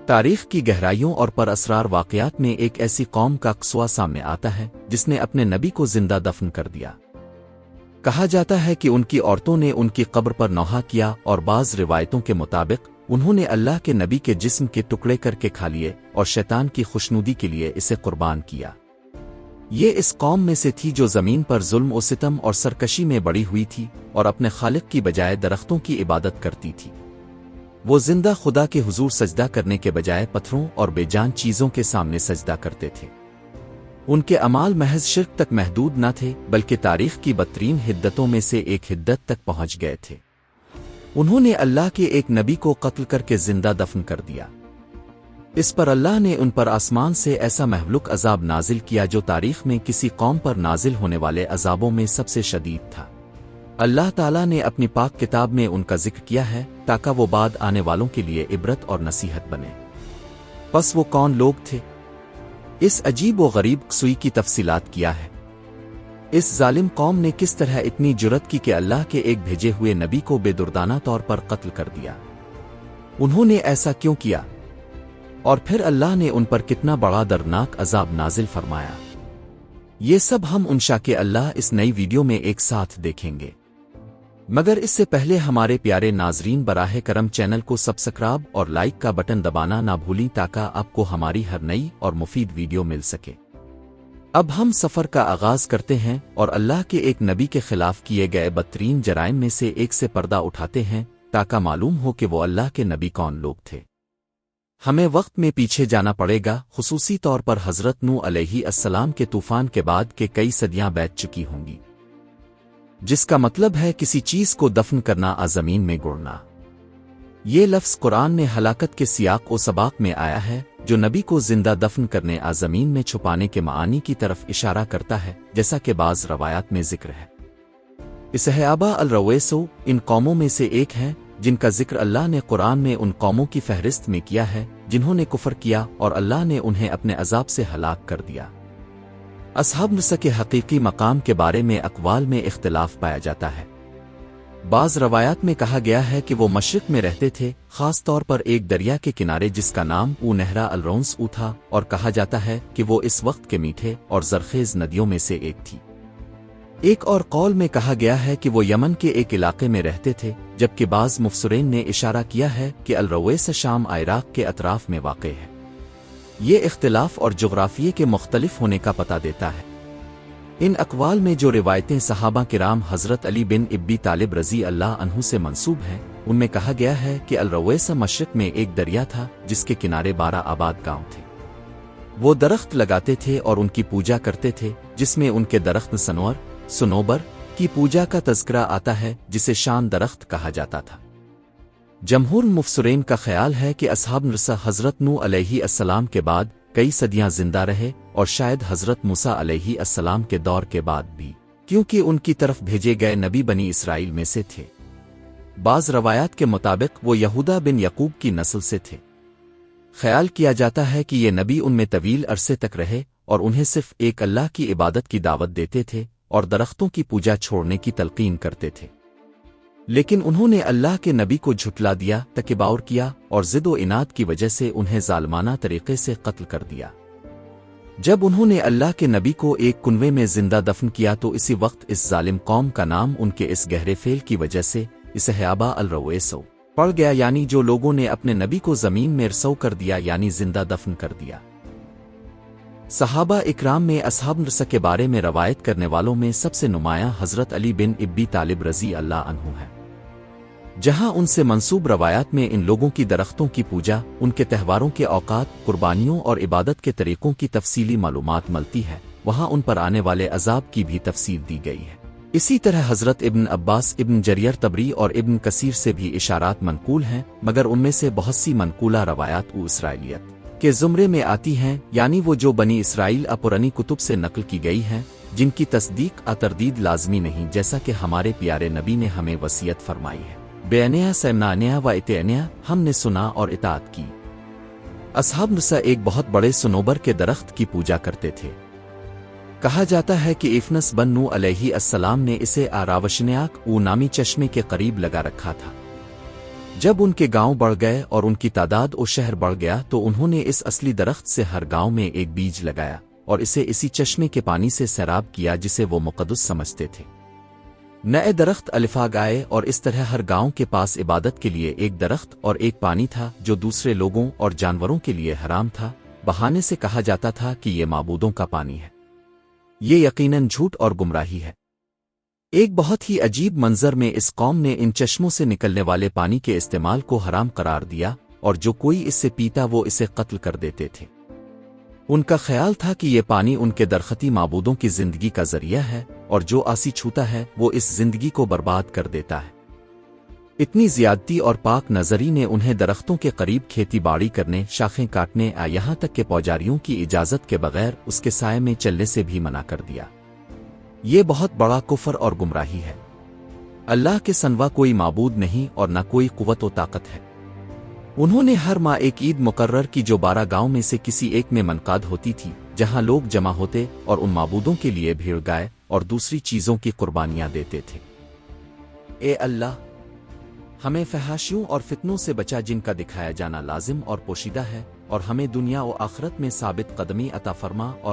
تاریخ کی گہرائیوں اور پر اسرار واقعات میں ایک ایسی قوم کا قصہ سامنے آتا ہے جس نے اپنے نبی کو زندہ دفن کر دیا۔ کہا جاتا ہے کہ ان کی عورتوں نے ان کی قبر پر نوحہ کیا اور بعض روایتوں کے مطابق انہوں نے اللہ کے نبی کے جسم کے ٹکڑے کر کے کھا لیے اور شیطان کی خوشنودی کے لیے اسے قربان کیا۔ یہ اس قوم میں سے تھی جو زمین پر ظلم و ستم اور سرکشی میں بڑی ہوئی تھی اور اپنے خالق کی بجائے درختوں کی عبادت کرتی تھی۔ وہ زندہ خدا کے حضور سجدہ کرنے کے بجائے پتھروں اور بے جان چیزوں کے سامنے سجدہ کرتے تھے۔ ان کے اعمال محض شرک تک محدود نہ تھے بلکہ تاریخ کی بدترین حدتوں میں سے ایک حدت تک پہنچ گئے تھے۔ انہوں نے اللہ کے ایک نبی کو قتل کر کے زندہ دفن کر دیا۔ اس پر اللہ نے ان پر آسمان سے ایسا مہلک عذاب نازل کیا جو تاریخ میں کسی قوم پر نازل ہونے والے عذابوں میں سب سے شدید تھا۔ اللہ تعالیٰ نے اپنی پاک کتاب میں ان کا ذکر کیا ہے تاکہ وہ بعد آنے والوں کے لیے عبرت اور نصیحت بنے۔ پس وہ کون لوگ تھے؟ اس عجیب و غریب قصے کی تفصیلات کیا ہے؟ اس ظالم قوم نے کس طرح اتنی جرأت کی کہ اللہ کے ایک بھیجے ہوئے نبی کو بے دردانہ طور پر قتل کر دیا؟ انہوں نے ایسا کیوں کیا؟ اور پھر اللہ نے ان پر کتنا بڑا دردناک عذاب نازل فرمایا؟ یہ سب ہم انشاء اللہ اس نئی ویڈیو میں ایک ساتھ دیکھیں گے، مگر اس سے پہلے ہمارے پیارے ناظرین براہ کرم چینل کو سبسکرائب اور لائک کا بٹن دبانا نہ بھولیں تاکہ آپ کو ہماری ہر نئی اور مفید ویڈیو مل سکے۔ اب ہم سفر کا آغاز کرتے ہیں اور اللہ کے ایک نبی کے خلاف کیے گئے بدترین جرائم میں سے ایک سے پردہ اٹھاتے ہیں تاکہ معلوم ہو کہ وہ اللہ کے نبی کون لوگ تھے۔ ہمیں وقت میں پیچھے جانا پڑے گا، خصوصی طور پر حضرت نوح علیہ السلام کے طوفان کے بعد کے کئی صدیاں بیت چکی ہوں گی، جس کا مطلب ہے کسی چیز کو دفن کرنا زمین میں گڑنا۔ یہ لفظ قرآن میں ہلاکت کے سیاق و سباق میں آیا ہے جو نبی کو زندہ دفن کرنے زمین میں چھپانے کے معانی کی طرف اشارہ کرتا ہے، جیسا کہ بعض روایات میں ذکر ہے۔ اسحابہ الرویسو ان قوموں میں سے ایک ہیں جن کا ذکر اللہ نے قرآن میں ان قوموں کی فہرست میں کیا ہے جنہوں نے کفر کیا اور اللہ نے انہیں اپنے عذاب سے ہلاک کر دیا۔ اصحاب نسا کے حقیقی مقام کے بارے میں اقوال میں اختلاف پایا جاتا ہے۔ بعض روایات میں کہا گیا ہے کہ وہ مشرق میں رہتے تھے، خاص طور پر ایک دریا کے کنارے جس کا نام نہر الرونس تھا، اور کہا جاتا ہے کہ وہ اس وقت کے میٹھے اور زرخیز ندیوں میں سے ایک تھی۔ ایک اور قول میں کہا گیا ہے کہ وہ یمن کے ایک علاقے میں رہتے تھے، جبکہ بعض مفسرین نے اشارہ کیا ہے کہ الرویس شام عراق کے اطراف میں واقع ہے۔ یہ اختلاف اور جغرافیے کے مختلف ہونے کا پتہ دیتا ہے۔ ان اقوال میں جو روایتیں صحابہ کرام حضرت علی بن ابی طالب رضی اللہ عنہ سے منسوب ہیں، ان میں کہا گیا ہے کہ الرویس مشرق میں ایک دریا تھا جس کے کنارے 12 آباد گاؤں تھے۔ وہ درخت لگاتے تھے اور ان کی پوجا کرتے تھے، جس میں ان کے درخت سنوبر کی پوجا کا تذکرہ آتا ہے جسے شان درخت کہا جاتا تھا۔ جمہور مفسرین کا خیال ہے کہ اصحاب نسا حضرت نوح علیہ السلام کے بعد کئی صدیاں زندہ رہے اور شاید حضرت موسیٰ علیہ السلام کے دور کے بعد بھی، کیونکہ ان کی طرف بھیجے گئے نبی بنی اسرائیل میں سے تھے۔ بعض روایات کے مطابق وہ یہودا بن یعقوب کی نسل سے تھے۔ خیال کیا جاتا ہے کہ یہ نبی ان میں طویل عرصے تک رہے اور انہیں صرف ایک اللہ کی عبادت کی دعوت دیتے تھے اور درختوں کی پوجا چھوڑنے کی تلقین کرتے تھے، لیکن انہوں نے اللہ کے نبی کو جھٹلا دیا، تکبر کیا اور ضد و عناد کی وجہ سے انہیں ظالمانہ طریقے سے قتل کر دیا۔ جب انہوں نے اللہ کے نبی کو ایک کنویں میں زندہ دفن کیا تو اسی وقت اس ظالم قوم کا نام ان کے اس گہرے فعل کی وجہ سے اسحابہ الرویسو پڑ گیا، یعنی جو لوگوں نے اپنے نبی کو زمین میں رسو کر دیا، یعنی زندہ دفن کر دیا۔ صحابہ اکرام میں اصحاب نسا کے بارے میں روایت کرنے والوں میں سب سے نمایاں حضرت علی بن ابی طالب رضی اللہ عنہ ہے۔ جہاں ان سے منسوب روایات میں ان لوگوں کی درختوں کی پوجا، ان کے تہواروں کے اوقات، قربانیوں اور عبادت کے طریقوں کی تفصیلی معلومات ملتی ہے، وہاں ان پر آنے والے عذاب کی بھی تفصیل دی گئی ہے۔ اسی طرح حضرت ابن عباس، ابن جریر طبری اور ابن کثیر سے بھی اشارات منقول ہیں، مگر ان میں سے بہت سی منقولہ روایات اسرائیلیت کے زمرے میں آتی ہیں، یعنی وہ جو بنی اسرائیل پرانی کتب سے نقل کی گئی ہیں، جن کی تصدیق تردید لازمی نہیں، جیسا کہ ہمارے پیارے نبی نے ہمیں وصیت فرمائی ہے، بیانیہ سمنانیہ و اطیعنیہ، ہم نے سنا اور اطاعت کی۔ اصحاب نسا ایک بہت بڑے سنوبر کے درخت کی پوجا کرتے تھے۔ کہا جاتا ہے کہ ایفنس بن نوح علیہ السلام نے اسے راوشنیاک نامی چشمے کے قریب لگا رکھا تھا۔ جب ان کے گاؤں بڑھ گئے اور ان کی تعداد و شہر بڑھ گیا تو انہوں نے اس اصلی درخت سے ہر گاؤں میں ایک بیج لگایا اور اسے اسی چشمے کے پانی سے سیراب کیا جسے وہ مقدس سمجھتے تھے۔ نئے درخت الفاق آئے اور اس طرح ہر گاؤں کے پاس عبادت کے لیے ایک درخت اور ایک پانی تھا جو دوسرے لوگوں اور جانوروں کے لیے حرام تھا، بہانے سے کہا جاتا تھا کہ یہ معبودوں کا پانی ہے۔ یہ یقیناً جھوٹ اور گمراہی ہے۔ ایک بہت ہی عجیب منظر میں اس قوم نے ان چشموں سے نکلنے والے پانی کے استعمال کو حرام قرار دیا، اور جو کوئی اس سے پیتا وہ اسے قتل کر دیتے تھے۔ ان کا خیال تھا کہ یہ پانی ان کے درختی معبودوں کی زندگی کا ذریعہ ہے، اور جو آسی چھوتا ہے وہ اس زندگی کو برباد کر دیتا ہے۔ اتنی زیادتی اور پاک نظری نے انہیں درختوں کے قریب کھیتی باڑی کرنے، شاخیں کاٹنے یہاں تک کہ پوجاریوں کی اجازت کے بغیر اس کے سائے میں چلنے سے بھی منع کر دیا۔ یہ بہت بڑا کفر اور گمراہی ہے۔ اللہ کے سنوا کوئی معبود نہیں اور نہ کوئی قوت و طاقت ہے۔ انہوں نے ہر ماہ ایک عید مقرر کی جو 12 گاؤں میں سے کسی ایک میں منعقد ہوتی تھی، جہاں لوگ جمع ہوتے اور ان معبودوں کے لیے بھیڑ گائے اور دوسری چیزوں کی قربانیاں دیتے تھے۔ اے اللہ، ہمیں فحاشیوں اور فتنوں سے بچا جن کا دکھایا جانا لازم اور پوشیدہ ہے، اور ہمیں دنیا و آخرت میں ثابت قدمی عطا فرما اور